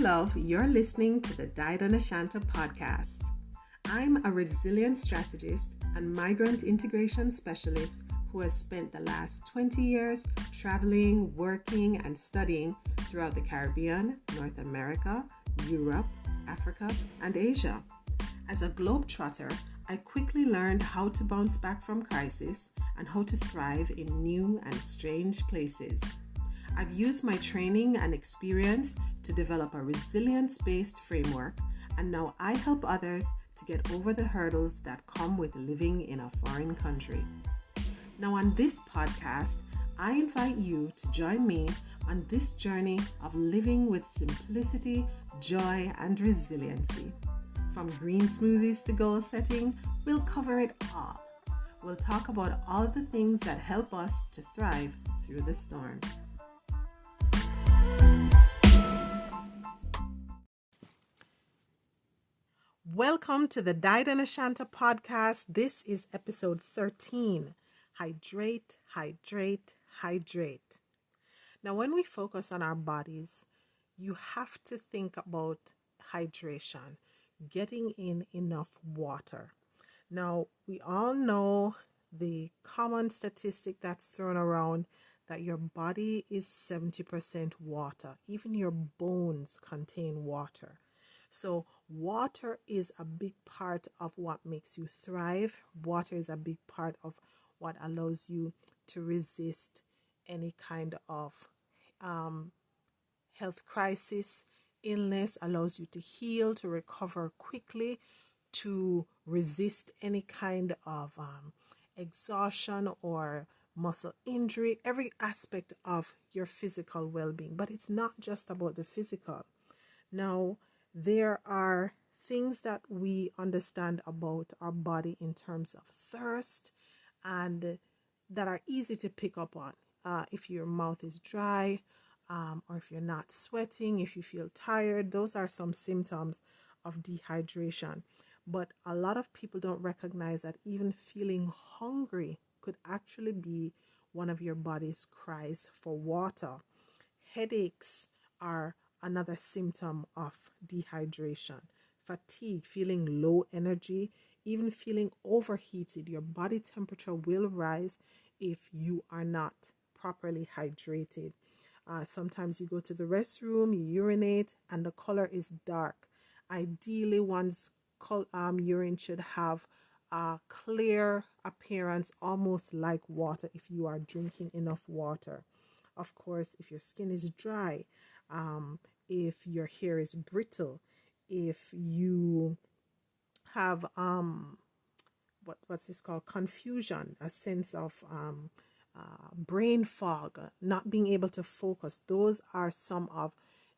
love, you're listening to the Died on Ashanta podcast. I'm a resilience strategist and migrant integration specialist who has spent the last 20 years traveling, working, and studying throughout the Caribbean, North America, Europe, Africa, and Asia. As a globetrotter, I quickly learned how to bounce back from crisis and how to thrive in new and strange places. I've used my training and experience to develop a resilience-based framework, and now I help others to get over the hurdles that come with living in a foreign country. Now on this podcast, I invite you to join me on this journey of living with simplicity, joy, and resiliency. From green smoothies to goal setting, we'll cover it all. We'll talk about all the things that help us to thrive through the storm. Welcome to the Died on Ashanta podcast. This is episode 13. Hydrate, hydrate, hydrate. Now, when we focus on our bodies, you have to think about hydration, getting in enough water. Now, we all know the common statistic that's thrown around that your body is 70% water. Even your bones contain water. So water is a big part of what makes you thrive. Water is a big part of what allows you to resist any kind of health crisis, illness, allows you to heal, to recover quickly, to resist any kind of exhaustion or muscle injury, every aspect of your physical well-being. But it's not just about the physical. Now, there are things that we understand about our body in terms of thirst and that are easy to pick up on. If your mouth is dry, or if you're not sweating, if you feel tired, those are some symptoms of dehydration. But a lot of people don't recognize that even feeling hungry could actually be one of your body's cries for water. Headaches are another symptom of dehydration. Fatigue, feeling low energy, even feeling overheated. Your body temperature will rise if you are not properly hydrated. Sometimes you go to the restroom, you urinate, and the color is dark. Ideally, one's urine should have a clear appearance, almost like water if you are drinking enough water. Of course, if your skin is dry, if your hair is brittle, if you have what's this called, confusion, a sense of brain fog, not being able to focus, those are some of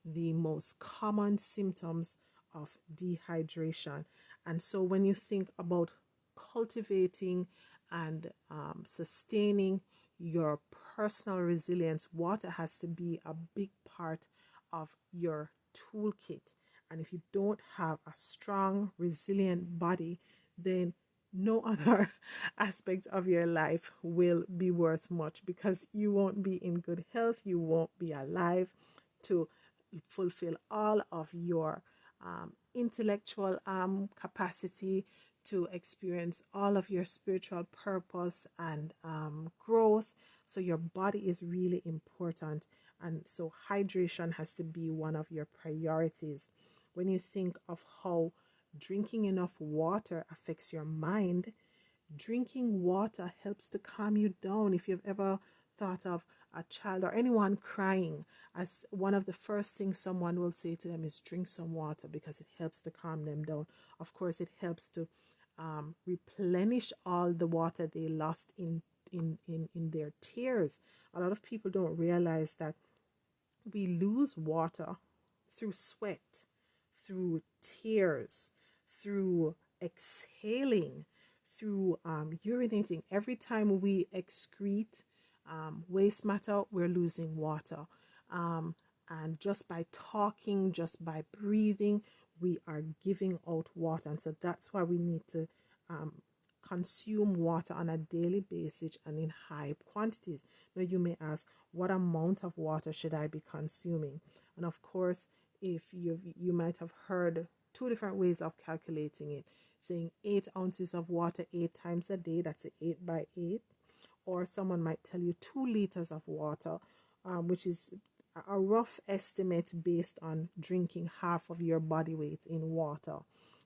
the most common symptoms of dehydration. And so when you think about cultivating and sustaining your personal resilience, water has to be a big part of your toolkit. And if you don't have a strong, resilient body, then no other aspect of your life will be worth much, because you won't be in good health, you won't be alive to fulfill all of your intellectual capacity, to experience all of your spiritual purpose and growth. So your body is really important, and so hydration has to be one of your priorities. When you think of how drinking enough water affects your mind, drinking water helps to calm you down. If you've ever thought of a child or anyone crying, as one of the first things someone will say to them is drink some water, because it helps to calm them down. Of course, it helps to replenish all the water they lost in their tears. A lot of people don't realize that we lose water through sweat, through tears, through exhaling, through urinating. Every time we excrete waste matter, we're losing water. And just by talking, just by breathing, we are giving out water. And so that's why we need to consume water on a daily basis and in high quantities. Now you may ask, what amount of water should I be consuming? And of course, if you might have heard two different ways of calculating it, saying 8 ounces of water 8 times a day, that's 8 by 8. Or someone might tell you 2 liters of water, which is a rough estimate based on drinking half of your body weight in water.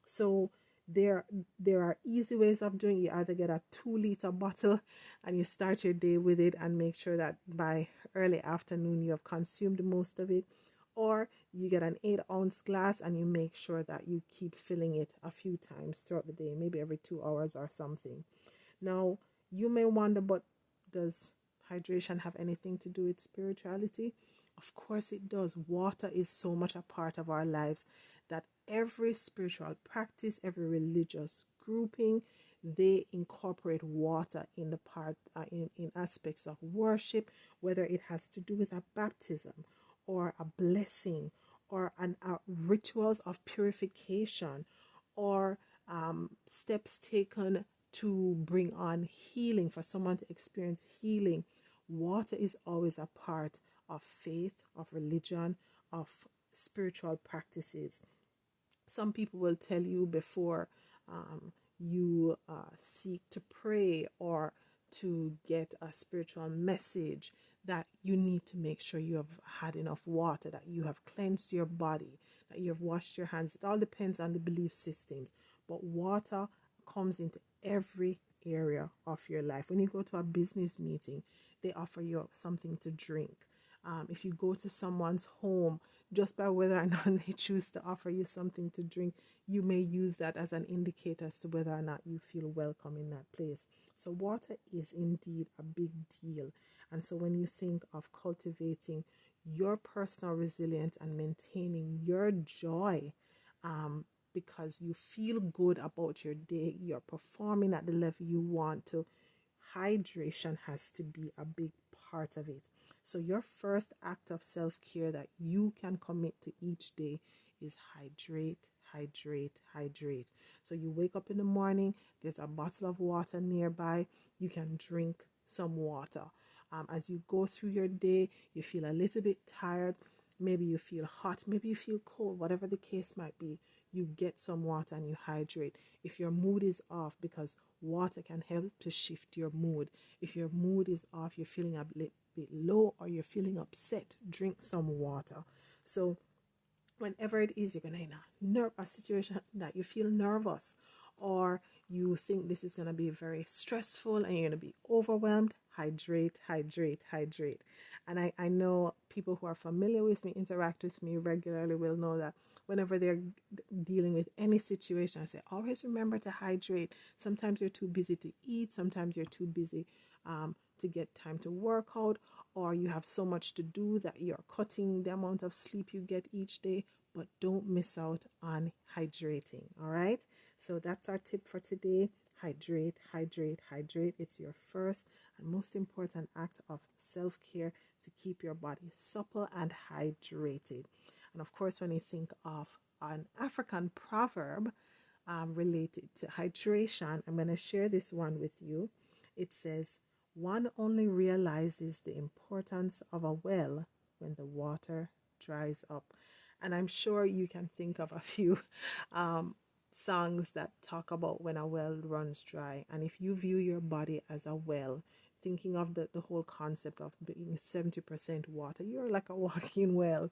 So there are easy ways of doing it. You either get a 2 liter bottle and you start your day with it and make sure that by early afternoon you have consumed most of it, or you get an 8 ounce glass and you make sure that you keep filling it a few times throughout the day, maybe every 2 hours or something. Now, you may wonder, but does hydration have anything to do with spirituality? Of course it does. Water is so much a part of our lives that every spiritual practice, every religious grouping, they incorporate water in the part in aspects of worship, whether it has to do with a baptism or a blessing or rituals of purification or steps taken to bring on healing, for someone to experience healing. Water is always a part of faith, of religion, of spiritual practices. Some people will tell you before you seek to pray or to get a spiritual message that you need to make sure you have had enough water, that you have cleansed your body, that you have washed your hands. It all depends on the belief systems, but water comes into every area of your life. When you go to a business meeting, they offer you something to drink. If you go to someone's home, just by whether or not they choose to offer you something to drink, you may use that as an indicator as to whether or not you feel welcome in that place. So water is indeed a big deal. And so when you think of cultivating your personal resilience and maintaining your joy, because you feel good about your day, you're performing at the level you want to, hydration has to be a big part of it. So your first act of self-care that you can commit to each day is hydrate, hydrate, hydrate. So you wake up in the morning, there's a bottle of water nearby, you can drink some water. As you go through your day, you feel a little bit tired, maybe you feel hot, maybe you feel cold, whatever the case might be, you get some water and you hydrate. If your mood is off, because water can help to shift your mood. If your mood is off, you're feeling a bit low or you're feeling upset, drink some water. So whenever it is you're going to in a situation that you feel nervous or you think this is going to be very stressful and you're going to be overwhelmed, hydrate, hydrate, hydrate. And I know people who are familiar with me, interact with me regularly, will know that whenever they're dealing with any situation, I say, always remember to hydrate. Sometimes you're too busy to eat. Sometimes you're too busy to get time to work out, or you have so much to do that you're cutting the amount of sleep you get each day. But don't miss out on hydrating. All right. So that's our tip for today. Hydrate, hydrate, hydrate. It's your first and most important act of self-care to keep your body supple and hydrated. And of course, when you think of an African proverb related to hydration, I'm going to share this one with you. It says, one only realizes the importance of a well when the water dries up. And I'm sure you can think of a few songs that talk about when a well runs dry. And if you view your body as a well, thinking of the whole concept of being 70% water, you're like a walking well.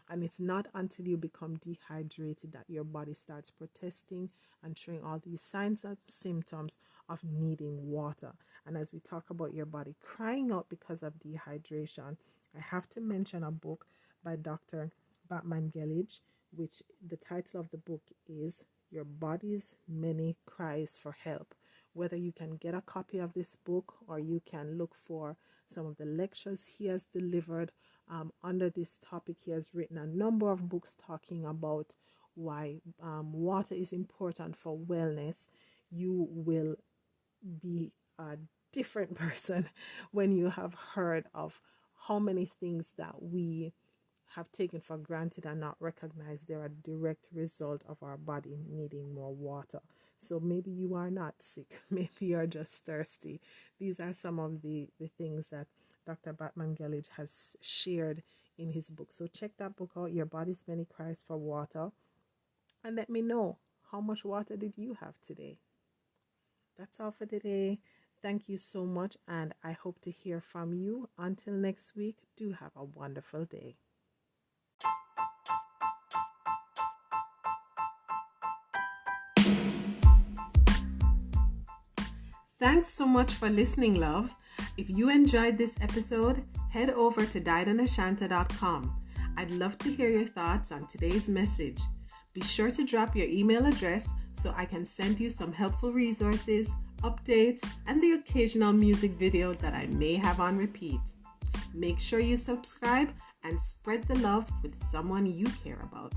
And it's not until you become dehydrated that your body starts protesting and showing all these signs and symptoms of needing water. And as we talk about your body crying out because of dehydration, I have to mention a book by Dr. Batman-Gelage, which the title of the book is Your Body's Many Cries for Help. Whether you can get a copy of this book or you can look for some of the lectures he has delivered under this topic. He has written a number of books talking about why water is important for wellness. You will be a different person when you have heard of how many things that we have taken for granted and not recognized they're a direct result of our body needing more water. So maybe you are not sick, maybe you're just thirsty. These are some of the things that Dr. Batman-Gelage has shared in his book. So check that book out, Your Body's Many Cries for Water, and let me know, how much water did you have today? That's all for today. Thank you so much, and I hope to hear from you. Until next week, do have a wonderful day. Thanks so much for listening, love. If you enjoyed this episode, head over to diedandashanta.com. I'd love to hear your thoughts on today's message. Be sure to drop your email address so I can send you some helpful resources, updates, and the occasional music video that I may have on repeat. Make sure you subscribe and spread the love with someone you care about.